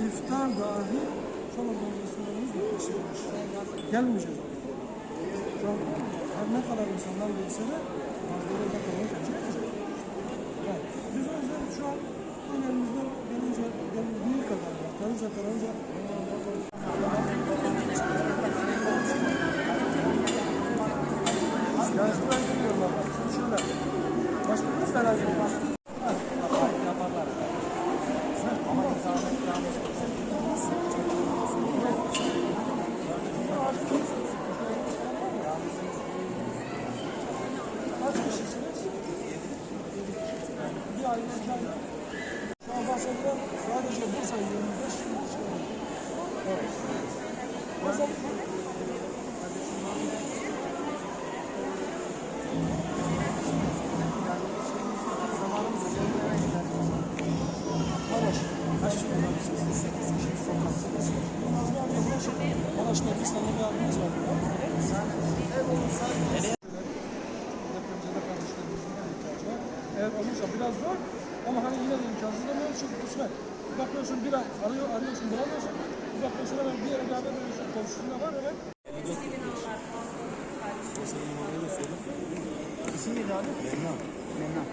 iftar dahi Çorum'dan restoranımız da kesilmiş. Gelmeyeceğiz. Şu an her ne kadar insanlar gelse de bazıları da kalmayı tercih edecek. Yani biz o yüzden şu an elimizden gelince, geldiği kadar, karınca yani şu ben bilmiyorum ama şimdi şöyle başka bir merak ediyorum. Yaparlar. Ama insanlık yanlış. Kaç kişisiniz? Bir aile, iki aile. Şu an bahsedilen sadece Bursa 25 kişi. Evet. Mesela Maraş'ta İslam'da bir abimiz var. Eğer olursa biraz zor ama hani yine de imkansız demiyoruz çünkü kısmet. Bir bakıyorsun bir ay arıyorsun bulamıyorsun. Bir bakıyorsun hemen bir yere beraber veriyorsun. Komşusunda var hemen. İsim neydi abi? Mennan.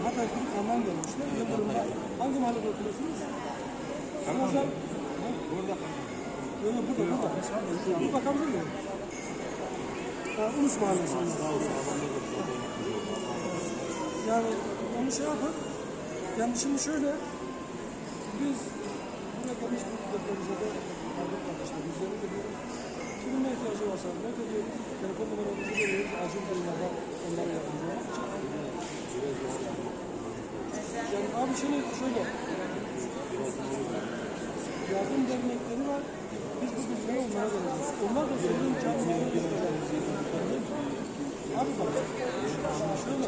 Hatay Kırıkhan'dan gelmişler. Yıldırım'da. Hangi mahallede oturuyorsunuz? Ramazan. Burada. Öyle burada. Bir bakabilir miyim? Ulus Mahallesi. Yani onu şey yapın. Yani şimdi şöyle biz buraya gelmiş büyüklerimize de arkadaşlar bizleri görüyoruz. Kimin ne ihtiyacı varsa ne ediyoruz. Telefon numaramızı veriyoruz. Acil durumlarda onlara yardımcı olmak için. Yani abi şimdi şöyle yardım dernekleri var. Biz bu bilgileri onlara vereceğiz. Onlar da senin imkanlarını göstereceğiz. Abi bak şöyle